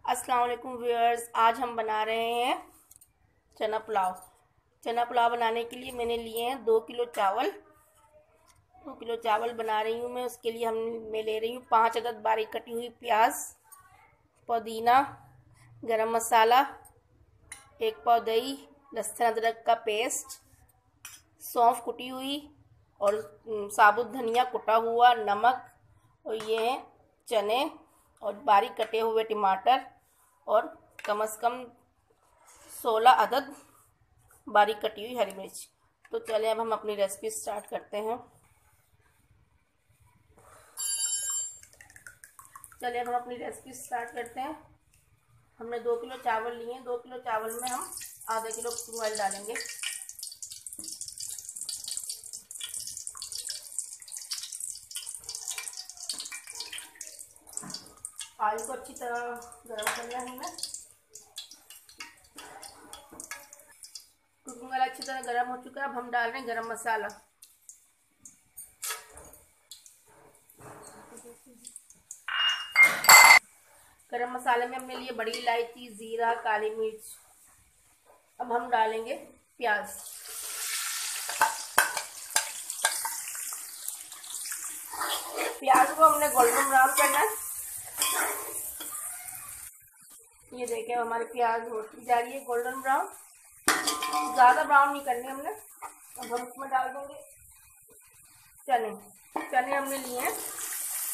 अस्सलाम वालेकुम व्यूअर्स। आज हम बना रहे हैं चना पुलाव। चना पुलाव बनाने के लिए मैंने लिए हैं 2 किलो चावल। 2 किलो चावल बना रही हूँ मैं। उसके लिए मैं ले रही हूँ 5 अदद बारीक कटी हुई प्याज, पुदीना, गरम मसाला, 1 पाव दही, लहसुन अदरक का पेस्ट, सौंफ कुटी हुई और साबुत धनिया कुटा हुआ, नमक, और ये हैं चने और बारीक कटे हुए टमाटर और कम से कम 16 अदद बारीक कटी हुई हरी मिर्च। तो चलिए अब हम अपनी रेसिपी स्टार्ट करते हैं। हमने 2 किलो चावल लिए हैं। 2 किलो चावल में हम आधा किलो ऑयल डालेंगे। ऑयल को अच्छी तरह गर्म करना है हमें। कुकिंग वाला अच्छी तरह गर्म हो चुका है। अब हम डाल रहे हैं गरम मसाला। गरम मसाले में हमने लिए बड़ी इलायची, जीरा, काली मिर्च। अब हम डालेंगे प्याज। प्याज को हमने गोल्डन ब्राउन करना है। ये देखें हमारी प्याज होती जा रही है गोल्डन ब्राउन। ज़्यादा ब्राउन नहीं करनी हमने। अब हम इसमें डाल देंगे चने। चने हमने लिए हैं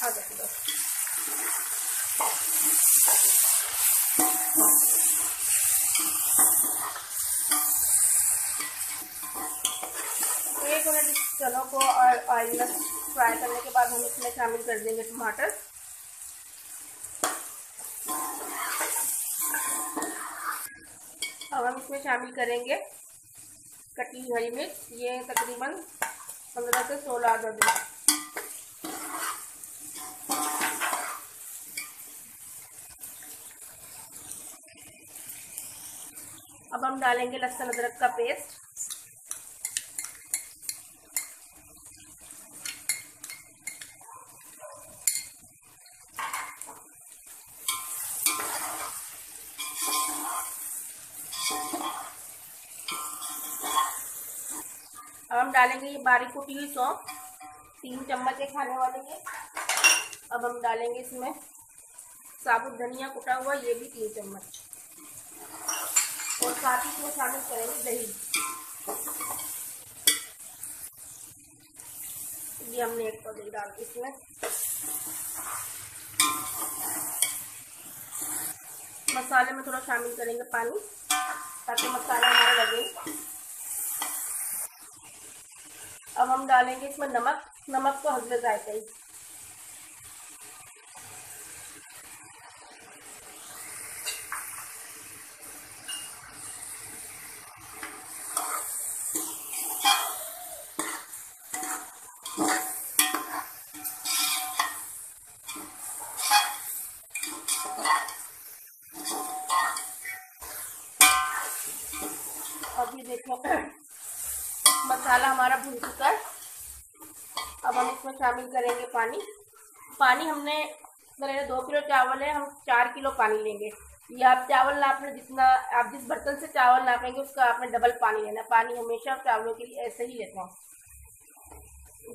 आधा किलो। एक मिनट चनों को और ऑयल में फ्राई करने के बाद हम इसमें शामिल कर देंगे टमाटर। अब हम इसमें शामिल करेंगे कटी हुई हरी मिर्च। ये तकरीबन 15 से 16 अदद है। अब हम डालेंगे लहसुन अदरक का पेस्ट। अब हम डालेंगे ये बारीक कुटी हुई सौंफ, 3 चम्मच खाने वाले ये। अब हम डालेंगे इसमें साबुत धनिया कुटा हुआ, ये भी 3 चम्मच। और साथ ही इसमें शामिल करेंगे दही। ये हमने 1 पाव दही डाल दी इसमें। मसाले में थोड़ा शामिल करेंगे पानी ताकि मसाला हमारा लगे। अब हम डालेंगे इसमें नमक। नमक को हल्के जायका ही। अब ये देखो मसाला हमारा भून चुका है। अब हम इसमें शामिल करेंगे पानी। पानी हमने 2 किलो चावल है, हम 4 किलो पानी लेंगे। ये आप चावल नापने जितना आप जिस बर्तन से चावल नापेंगे उसका आपने डबल पानी लेना। पानी हमेशा चावलों के लिए ऐसे ही लेते हैं।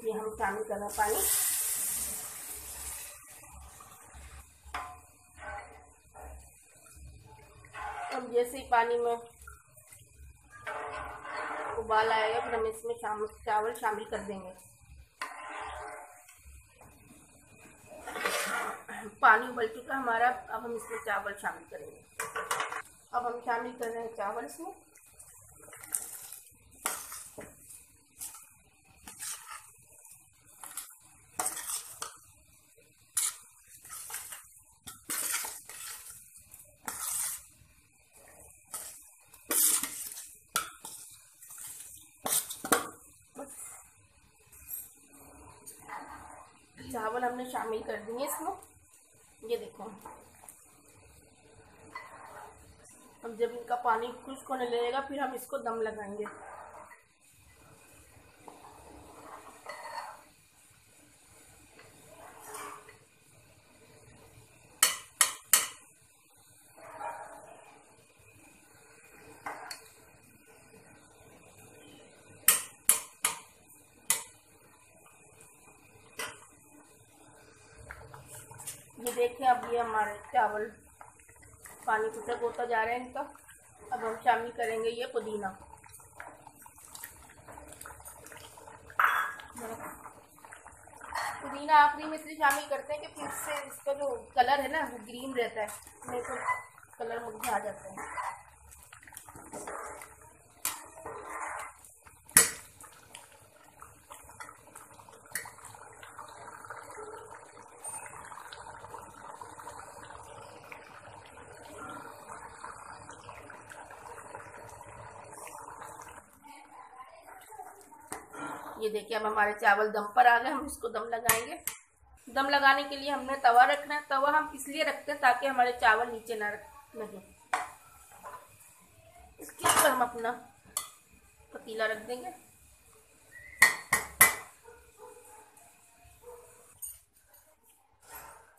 ये हम शामिल कर रहे हैं पानी। अब जैसे ही पानी में उबाल आएगा फिर हम इसमें चावल शामिल कर देंगे। पानी उबल चुका हमारा। अब हम इसमें चावल शामिल करेंगे। अब हम शामिल कर रहे हैं चावल इसमें। चावल हमने शामिल कर दिए इसमें। ये देखो अब जब इनका पानी खुश्क होने लगेगा फिर हम इसको दम लगाएंगे। ये देखें, अब ये हमारे चावल पानी खुशक होता जा रहा है इनका। अब हम शामिल करेंगे ये पुदीना। पुदीना आखिरी में इसलिए शामिल करते हैं कि फिर से इसका जो कलर है ना वो ग्रीन रहता है, नहीं तो कलर मुझे आ जाता है। ये देखिए, अब हमारे चावल दम पर आ गए। हम इसको दम लगाएंगे। दम लगाने के लिए हमने तवा रखना है। तवा हम इसलिए रखते हैं ताकि हमारे चावल नीचे ना लगे। इसके ऊपर हम अपना पतीला रख देंगे।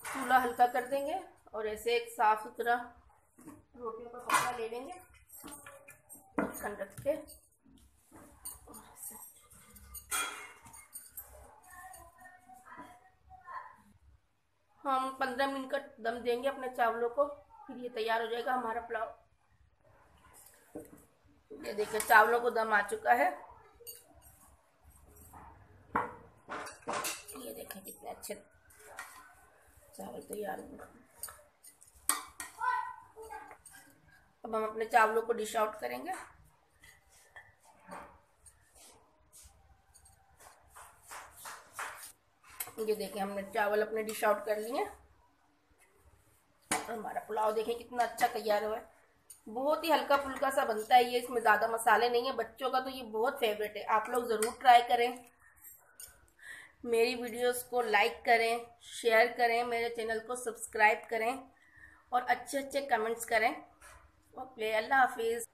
चूल्हा हल्का कर देंगे और ऐसे एक साफ सुथरा रोटियों का कपड़ा ले लेंगे, ढक्कन रख के। हम 15 मिनट का दम देंगे अपने चावलों को, फिर ये तैयार हो जाएगा हमारा पुलाव। ये देखिए, चावलों को दम आ चुका है। ये देखिए कितने अच्छे चावल तैयार हुए। अब हम अपने चावलों को डिश आउट करेंगे। ये देखिए, हमने चावल अपने डिश आउट कर लिए। हमारा पुलाव देखिए कितना अच्छा तैयार हुआ है। बहुत ही हल्का फुल्का सा बनता है ये, इसमें ज़्यादा मसाले नहीं है। बच्चों का तो ये बहुत फेवरेट है। आप लोग ज़रूर ट्राई करें। मेरी वीडियोस को लाइक करें, शेयर करें, मेरे चैनल को सब्सक्राइब करें और अच्छे अच्छे कमेंट्स करें। ओके, अल्लाह हाफिज़।